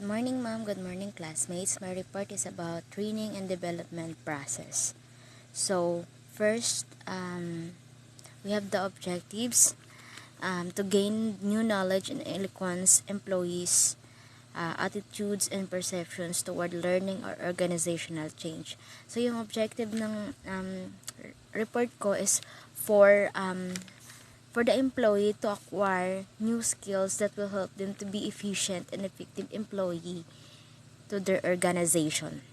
Good morning, ma'am. Good morning, classmates. My report is about training and development process. So, first, we have the objectives to gain new knowledge and eloquence employees' attitudes and perceptions toward learning or organizational change. So, yung objective ng report ko is for the employee to acquire new skills that will help them to be efficient and effective employee to their organization.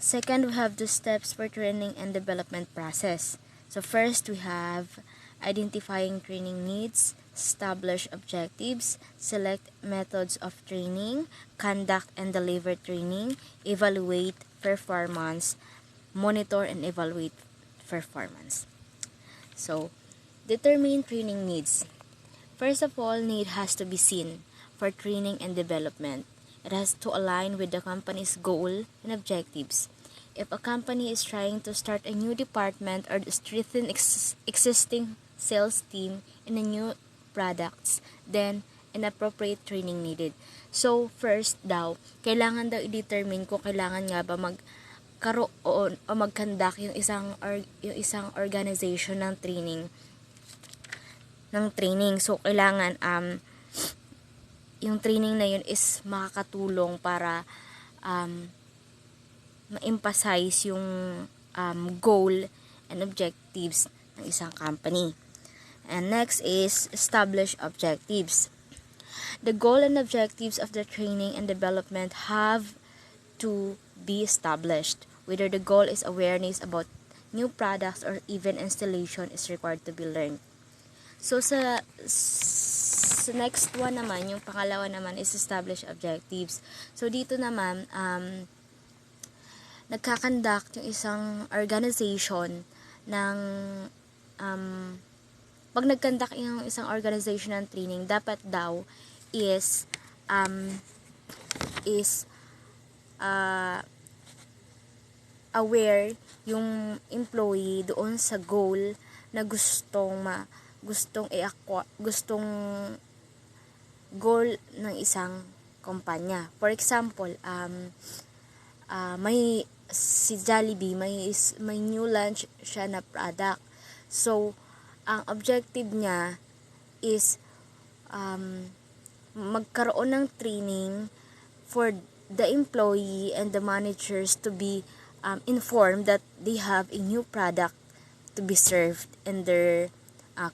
Second, we have the steps for training and development process. So first, we have identifying training needs, establish objectives, select methods of training, conduct and deliver training, evaluate performance, monitor and evaluate performance. So, determine training needs. First of all, need has to be seen for training and development. It has to align with the company's goal and objectives. If a company is trying to start a new department or strengthen existing sales team in a new products, then an appropriate training needed. So, first daw, kailangan daw i-determine kung kailangan nga ba magkaroon o mag-conduct yung isang organization ng training. So kailangan yung training na yun is makakatulong para ma-emphasize yung goal and objectives ng isang company. And next is establish objectives. The goal and objectives of the training and development have to be established. Whether the goal is awareness about new products or even installation is required to be learned. So, sa next one naman, yung pangalawa naman is establish objectives. So, dito naman, nagkakandak yung isang organization ng, pag nagkandak yung isang organization ng training, dapat daw is aware yung employee doon sa goal na gustong goal ng isang kumpanya. For example, may si Jollibee, may new launch siya na product. So, ang objective niya is magkaroon ng training for the employee and the managers to be informed that they have a new product to be served in their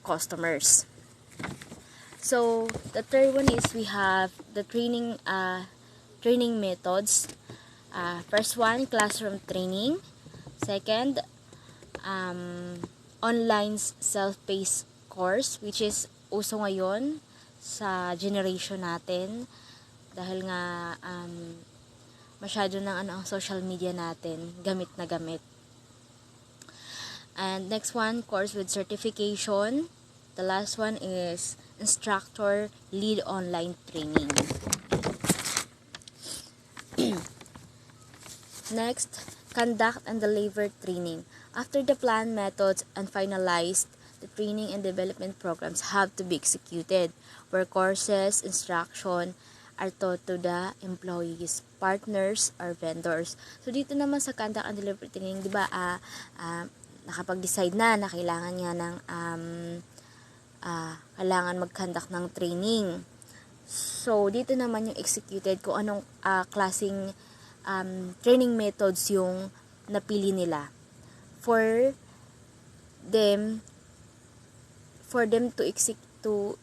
customers. So, the third one is we have the training methods. First one, classroom training. Second, online self-paced course, which is uso ngayon sa generation natin dahil nga masyado ng ang social media natin gamit na gamit. And next one, course with certification. The last one is instructor lead online training. Next, conduct and deliver training. After the planned methods and finalized, the training and development programs have to be executed, where courses, instruction are taught to the employees, partners, or vendors. So, dito naman sa conduct and deliver training, di ba, nakapag-decide na kailangan niya ng kailangan mag-conduct ng training. So, dito naman yung executed kung anong klaseng training methods yung napili nila for them to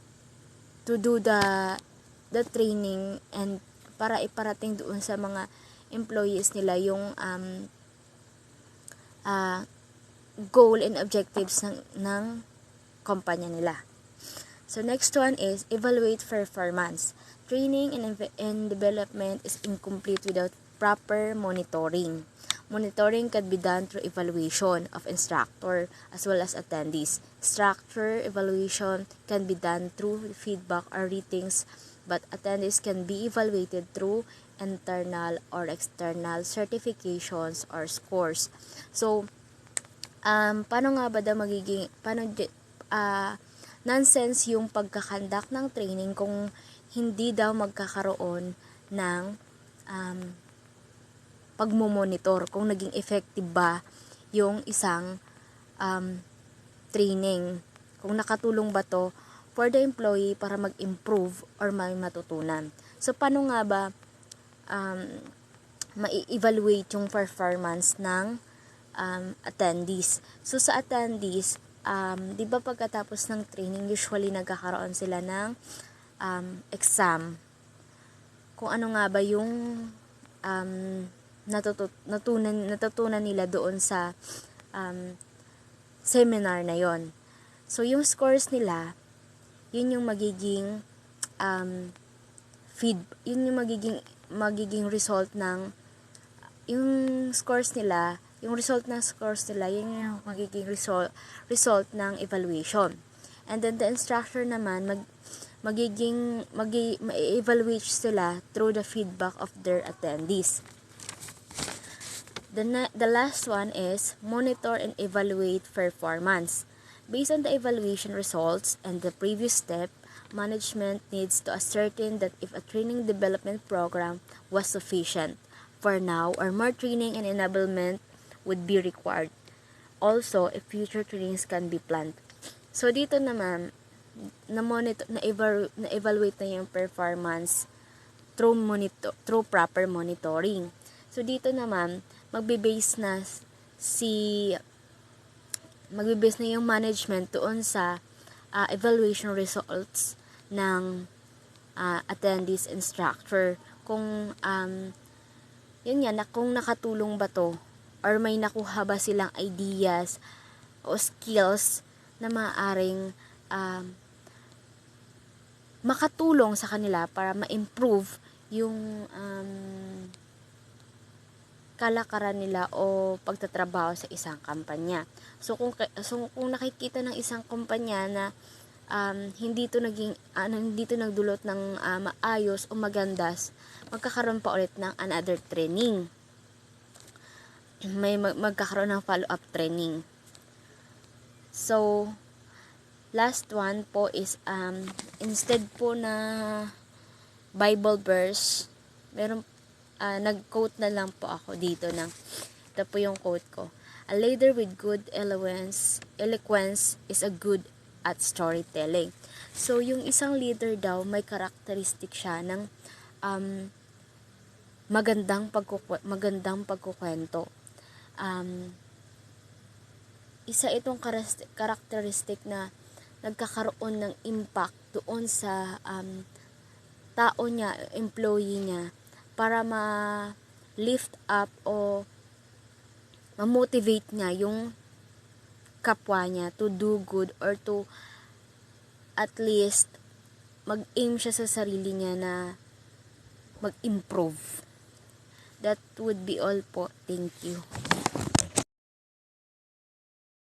do the training and para iparating doon sa mga employees nila yung goal and objectives ng kumpanya nila. So, next one is evaluate performance. Training and development is incomplete without proper monitoring. Monitoring can be done through evaluation of instructor as well as attendees. Structure evaluation can be done through feedback or ratings, but attendees can be evaluated through internal or external certifications or scores. So, paano nga ba nonsense yung pagkakandak ng training kung hindi daw magkakaroon ng pagmomonitor kung naging effective ba yung isang training. Kung nakatulong ba to for the employee para mag-improve or may matutunan. So, paano nga ba ma-evaluate yung performance ng attendees? So, sa attendees, di ba pagkatapos ng training, usually nagkakaroon sila ng exam. Kung ano nga ba yung natutunan nila doon sa seminar na yon. So, yung scores nila, yun yung magiging yun yung magiging result ng yung scores nila, yung result ng scores nila, yun yung magiging result ng evaluation. And then the instructor naman ma-evaluate sila through the feedback of their attendees. The last one is monitor and evaluate performance. Based on the evaluation results and the previous step, management needs to ascertain that if a training development program was sufficient for now or more training and enablement would be required. Also, if future trainings can be planned. So dito naman na-evaluate na yung performance through proper monitoring. So dito naman magbe-base na yung management doon sa evaluation results ng attendees instructor kung yun yan, kung nakatulong ba to or may nakuha ba silang ideas o skills na maaaring makatulong sa kanila para ma-improve yung kalakaran nila o pagtatrabaho sa isang kumpanya. So kung nakikita ng isang kumpanya na hindi to nagdulot ng maayos o magandas, magkakaroon pa ulit ng another training. Magkakaroon ng follow-up training. So last one po is instead po na Bible verse, nag-quote na lang po ako dito ito po yung quote ko. A leader with good eloquence is a good at storytelling. So, yung isang leader daw, may karakteristik siya ng magandang pagkukwento. Isa itong karakteristik na nagkakaroon ng impact doon sa tao niya, employee niya, para ma-lift up o ma-motivate niya yung kapwa niya to do good or to at least mag-aim siya sa sarili niya na mag-improve. That would be all po. Thank you.